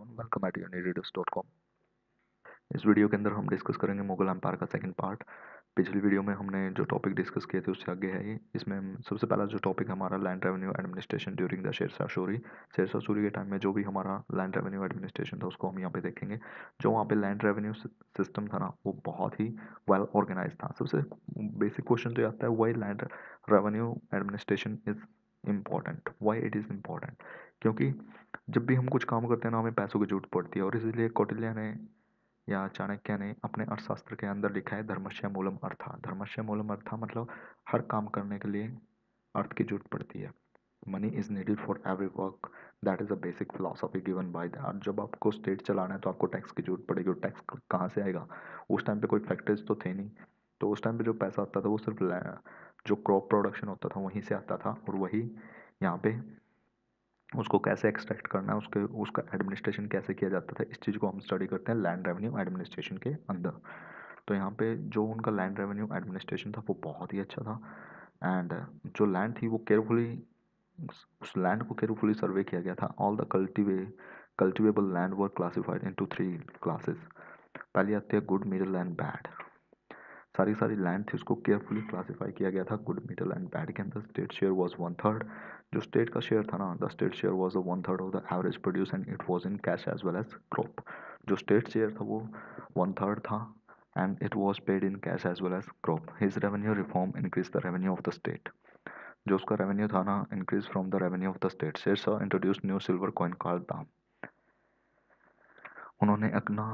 Welcome eight unireaders.com। इस video के अंदर हम डिस्कस करेंगे मुगल एम्पायर का सेकंड पार्ट। पिछली वीडियो में हमने जो टॉपिक डिस्कस किए थे उससे आगे है ये। इसमें सबसे पहला जो टॉपिक हमारा land revenue administration during the Sher Shah Suri. Sher Shah Suri के टाइम में जो भी हमारा लैंड रेवेन्यू एडमिनिस्ट्रेशन था उसको हम यहाँ पे देखेंगे। जो वहाँ पे लैंड रेवेन्यू सिस्टम था ना वो बहुत ही वेल ऑर्गेनाइज था। सबसे बेसिक क्वेश्चन तो आता है why land revenue administration is important, why it is important. क्योंकि जब भी हम कुछ काम करते हैं ना हमें पैसों की जरूरत पड़ती है, और इसीलिए कौटिल्य ने या चाणक्य ने अपने अर्थशास्त्र के अंदर लिखा है धर्मस्य मूलम अर्था। धर्मस्य मूलम अर्था मतलब हर काम करने के लिए अर्थ की जरूरत पड़ती है। Money is needed for every work, that is a basic philosophy given by that. जब आपको स्टेट चलाना है तो आपको टैक्स की जरूरत पड़ेगी, और टैक्स कहाँ से आएगा? उस टाइम पे कोई फैक्ट्रीज तो थे नहीं, तो उस टाइम पे जो पैसा आता था वो सिर्फ जो क्रॉप प्रोडक्शन होता था वहीं से आता था, और वही यहाँ पे उसको कैसे एक्सट्रैक्ट करना है, उसके उसका एडमिनिस्ट्रेशन कैसे किया जाता था, इस चीज़ को हम स्टडी करते हैं लैंड रेवेन्यू एडमिनिस्ट्रेशन के अंदर। तो यहाँ पे जो उनका लैंड रेवेन्यू एडमिनिस्ट्रेशन था वो बहुत ही अच्छा था। एंड जो लैंड थी वो केयरफुली, उस लैंड को केयरफुली सर्वे किया गया था। All the cultivable land were classified into 3 classes. पहली आती है गुड, मिडल एंड बैड। सारी सारी लैंड थी उसको केयरफुली क्लासिफाई किया गया था गुड, मिडल एंड बैड के अंदर। State share was 1/3। जो स्टेट का शेयर था ना, the state share was 1/3 of the average produce and it was in cash as well as crop. जो स्टेट शेयर था वो 1/3 था and it was paid in cash as well as crop. His revenue reform increase the revenue of the state. जो उसका revenue था ना increase from the revenue of the state. Sher Shah introduce new silver coin called dam. उन्होंने अपना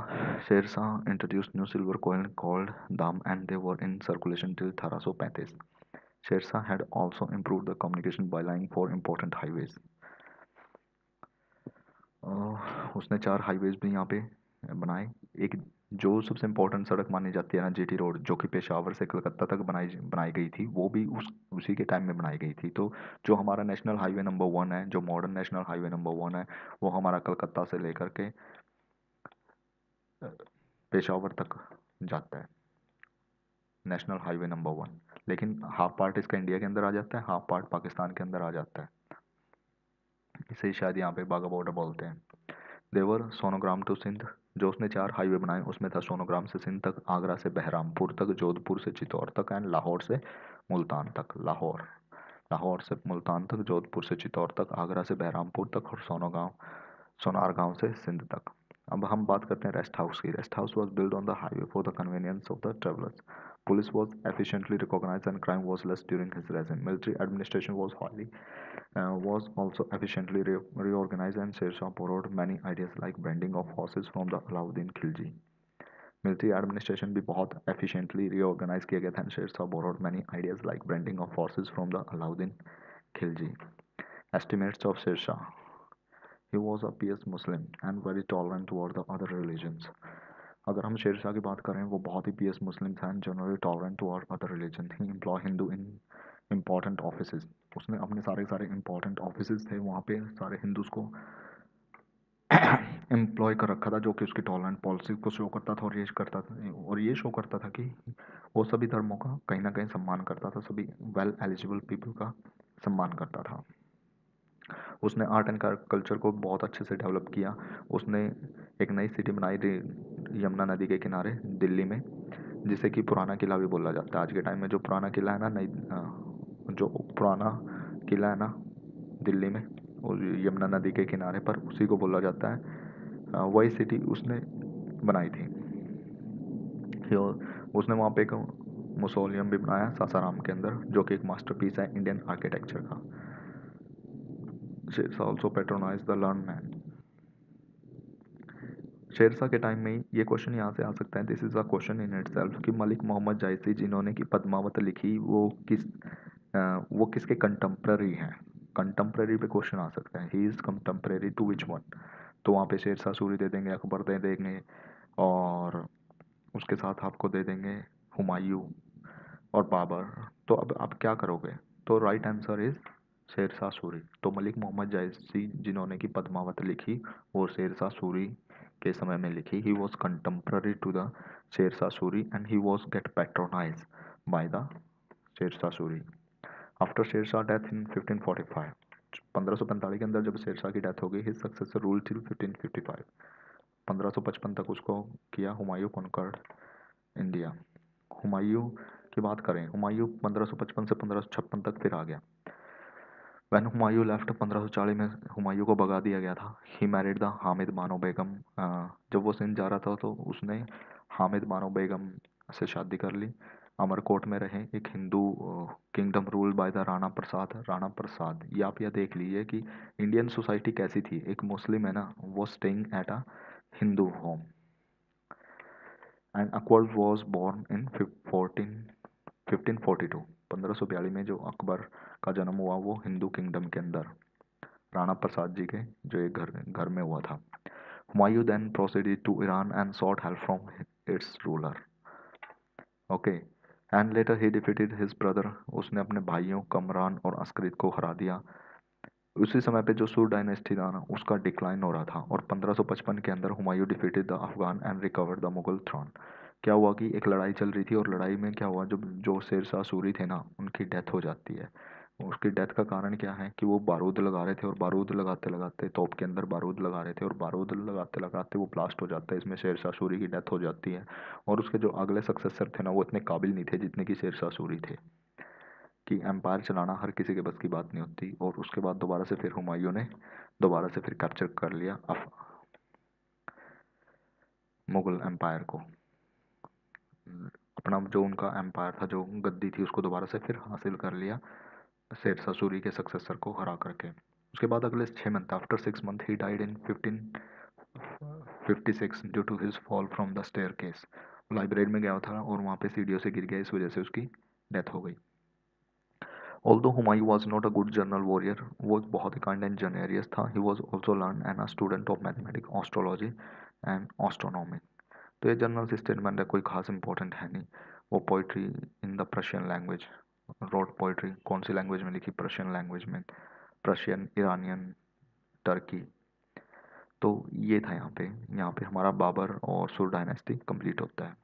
Sher Shah introduce new silver coin called dam and they were in circulation till 1835। Sher Shah had also improved the communication by laying 4 important highways। उसने 4 highways भी यहाँ पे बनाए। एक जो सबसे इम्पोर्टेंट सड़क मानी जाती है ना, जीटी रोड, जो कि पेशावर से कलकत्ता तक बनाई बनाई गई थी, वो भी उसी के टाइम में बनाई गई थी। तो जो हमारा नेशनल हाईवे नंबर 1 है, जो मॉडर्न नेशनल हाईवे नंबर 1 है, वो हमारा कलकत्ता से लेकर के पेशावर तक जाता है, नेशनल हाईवे नंबर 1। लेकिन हाफ पार्ट इसका इंडिया के अंदर आ जाता है, हाफ पार्ट पाकिस्तान के अंदर आ जाता है। इसे शायद यहाँ पे बाघा बॉर्डर बोलते हैं। देवर सोनोग्राम टू सिंध। जो उसने 4 हाईवे बनाए उसमें था सोनोग्राम से सिंध तक, आगरा से बहरामपुर तक, जोधपुर से चित्तौड़ तक एंड लाहौर से मुल्तान तक। लाहौर से मुल्तान तक, जोधपुर से चित्तौड़ तक, आगरा से बहरामपुर तक, और सोनारगांव से सिंध तक। अब हम बात करते हैं रेस्ट हाउस की। Rest house was build on the highway for the convenience of the travellers. Police was efficiently recognized and crime was less during his regime. Military administration was also efficiently reorganized, and Sher Shah borrowed many ideas like branding of horses from the Alauddin Khilji। Military administration भी बहुत efficiently reorganized किया गया था, and Sher Shah borrowed many ideas like branding of horses from the Alauddin Khilji। Estimates of Sher Shah: he was a pious Muslim and very tolerant toward the other religions। अगर हम शेरशाह की बात करें, वो बहुत ही पियस मुस्लिम था and generally tolerant toward other religion. He employ Hindu in important offices. उसने अपने सारे सारे इम्पॉर्टेंट ऑफिसेज थे वहाँ पे सारे हिंदूज को एम्प्लॉय कर रखा था, जो कि उसकी टॉलरेंट पॉलिसी को शो करता था, और ये शो करता था कि वो सभी धर्मों का कहीं ना कहीं सम्मान करता था, सभी वेल एलिजिबल पीपल का सम्मान करता था। उसने आर्ट एंड कल्चर को बहुत अच्छे से डेवलप किया। उसने एक नई सिटी बनाई यमुना नदी के किनारे दिल्ली में, जिसे कि पुराना किला भी बोला जाता है। आज के टाइम में जो पुराना किला है ना, जो पुराना किला है ना दिल्ली में, और यमुना नदी के किनारे पर, उसी को बोला जाता है। वही सिटी उसने बनाई थी। उसने वहाँ पे एक मुसोलियम भी बनाया सासाराम के अंदर, जो कि एक मास्टरपीस है इंडियन आर्किटेक्चर का। Sher Shah also patronize the learn man. Sher Shah के टाइम में ही ये क्वेश्चन यहाँ से आ सकता है, this is a question in it self, कि मलिक मोहम्मद जायसी जिन्होंने की पद्मावत लिखी, वो किसके कंटेम्प्रेरी हैं? कंटेम्प्रेरी पे क्वेश्चन आ सकता है। He is contemporary to which one? तो वहाँ पे शेरशाह सूरी दे देंगे, अकबर दे देंगे, और उसके साथ आपको दे देंगे हुमायूं और बाबर। तो अब आप क्या करोगे? तो right answer is Sher Shah Suri. तो मलिक मोहम्मद जायसी जिन्होंने की पद्मावत लिखी, वो शेरशाह सूरी के समय में लिखी। He was contemporary to the Sher Shah Suri and he was get patronize by the Sher Shah Suri. After Sher Shah death in 1545, 1545 के अंदर जब शेरशाह की डेथ हो गई, हिज सक्सेसर रूल टिल 1555। 1555 तक उसको किया हुमायूं कॉन्कर्ड इंडिया। हुमायूं की बात करें, हुमायूं 1555 से 1556 तक फिर आ गया। वैन हुमायूं लेफ्ट 1540 में हुमायूं को भगा दिया गया था। He married the Hamid Bano Begum. जब वो सिंध जा रहा था तो उसने हामिद बानो बेगम से शादी कर ली। अमरकोट में रहे एक Hindu kingdom rule by the Rana Prasad. Rana Prasad, ये आप यह देख लीजिए कि इंडियन सोसाइटी कैसी थी। एक मुस्लिम है ना, वो staying at a Hindu home. And Akbar was born in 1542। 1542 में जो अकबर का जन्म हुआ वो हिंदू किंगडम के अंदर राणा प्रसाद जी के जो एक घर में हुआ था। Humayun then proceeded to Iran and sought help from its ruler. Okay, and later he defeated his brother. उसने अपने भाइयों कमरान और अस्करित को हरा दिया। उसी समय पे जो सूर डायनेस्टी था ना, उसका डिक्लाइन हो रहा था। और 1555 के अंदर Humayun defeated the Afghan and recovered the Mughal throne. क्या हुआ कि एक लड़ाई चल रही थी और लड़ाई में क्या हुआ, जब जो शेरशाह सूरी थे ना, उनकी डेथ हो जाती है। उसकी डेथ का कारण क्या है कि वो बारूद लगा रहे थे और बारूद लगाते लगाते तोप के अंदर बारूद लगा रहे थे और बारूद लगाते लगाते वो ब्लास्ट हो जाता है। इसमें शेरशाह सूरी की डेथ हो जाती है। और उसके जो अगले सक्सेसर थे ना, वो इतने काबिल नहीं थे जितने कि शेरशाह सूरी थे। कि एम्पायर चलाना हर किसी के बस की बात नहीं होती। और उसके बाद दोबारा से फिर हुमायूं ने दोबारा से फिर कैप्चर कर लिया मुगल एम्पायर को। अपना जो उनका एम्पायर था, जो गद्दी थी, उसको दोबारा से फिर हासिल कर लिया शेरशाह सूरी के सक्सेसर को हरा करके। उसके बाद अगले 6 month, after 6 month he died in 1556 due to his fall from the staircase. Library में गया था और वहाँ पे सीढ़ियों से गिर गया, इस वजह से उसकी डेथ हो गई। Although Humayun was not a good general warrior, वो बहुत ही kind and generous था। He was also learned and a student of mathematics, astrology and astronomy। तो ये जनरल स्टेटमेंट है, कोई खास इंपॉर्टेंट है नहीं। वो poetry in the Prussian language road poetry. कौन सी लैंग्वेज में लिखी? प्रशियन लैंग्वेज में। Prussian, Iranian, Turkey. तो ये था यहाँ पे हमारा बाबर और सुर डायनेस्टी कंप्लीट होता है।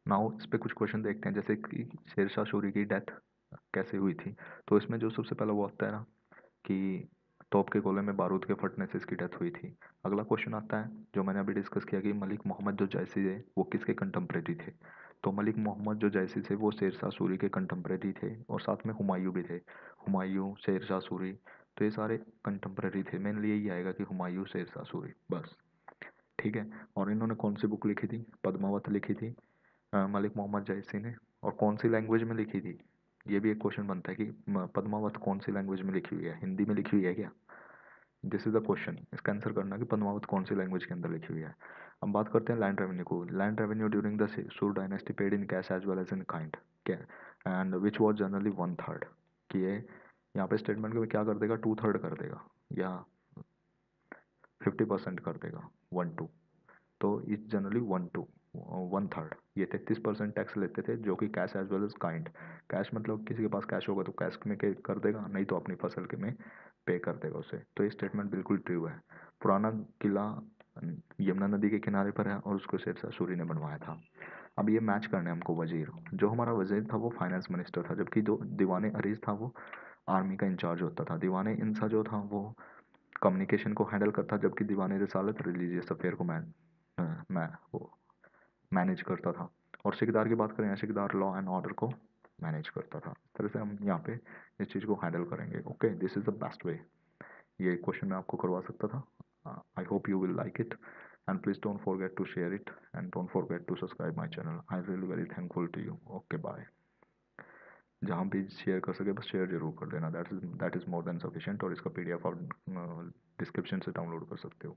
नाउ इस पे कुछ क्वेश्चन देखते हैं, जैसे कि शेरशाह सूरी की डेथ कैसे हुई थी। तो इसमें जो सबसे पहला वो आता है ना कि तोप के गोले में बारूद के फटने से इसकी डेथ हुई थी। अगला क्वेश्चन आता है जो मैंने अभी डिस्कस किया कि मलिक मोहम्मद जो जैसी है वो किसके कंटेम्प्रेरी थे। तो मलिक मोहम्मद जो जैसी थे वो शेरशाह सूरी के कंटेम्प्रेरी थे और साथ में हुमायूं भी थे। हुमायूं, शेरशाह सूरी, तो ये सारे कंटेम्प्रेरी थे। मेनली यही आएगा कि हुमायूं, शेरशाह सूरी, बस। ठीक है। और इन्होंने कौन सी बुक लिखी थी? पद्मावत लिखी थी मलिक मोहम्मद जयसी ने। और कौन सी लैंग्वेज में लिखी थी? ये भी एक क्वेश्चन बनता है कि पद्मावत कौन सी लैंग्वेज में लिखी हुई है? हिंदी में लिखी हुई है क्या? This is the question. इसका आंसर करना कि पद्मावत कौन सी लैंग्वेज के अंदर लिखी हुई है। अब बात करते हैं लैंड रेवेन्यू को। Land revenue during the Sur dynasty paid in cash as well as in kind, and which was generally 1/3। कि ये यहाँ पे स्टेटमेंट में क्या कर देगा? 2/3 कर देगा या 50% कर देगा, 1/2। तो इट्स जनरली 1/3। ये 33% टैक्स लेते थे, जो कि cash as well as kind. Cash मतलब किसी के पास कैश होगा तो कैश में कर देगा, नहीं तो अपनी फसल के में पे कर देगा उसे। तो ये स्टेटमेंट बिल्कुल ट्रू है। पुराना किला यमुना नदी के किनारे पर है और उसको शेरशाह सूरी ने बनवाया था। अब ये मैच करने हमको वजीर। जो हमारा वजीर था वो फाइनेंस मिनिस्टर था, जबकि जो दीवाने अरीज था वो आर्मी का इंचार्ज होता था। दीवाने इंसा जो था वो कम्युनिकेशन को हैंडल करता, जबकि दीवाने रिसालत रिलीजियस अफेयर को मैं वो मैनेज करता था। और सिकदार की बात करें, सिकदार लॉ एंड ऑर्डर को मैनेज करता था। इस तरह से हम यहाँ पे इस चीज़ को हैंडल करेंगे। Okay, this is the best way. ये क्वेश्चन मैं आपको करवा सकता था। I hope you will like it and please don't forget to share it and don't forget to subscribe my channel. I really very thankful to you. Okay, bye. जहाँ भी share कर सके बस शेयर जरूर कर देना। That is more than sufficient. और इसका PDF आप डिस्क्रिप्शन से डाउनलोड कर सकते हो।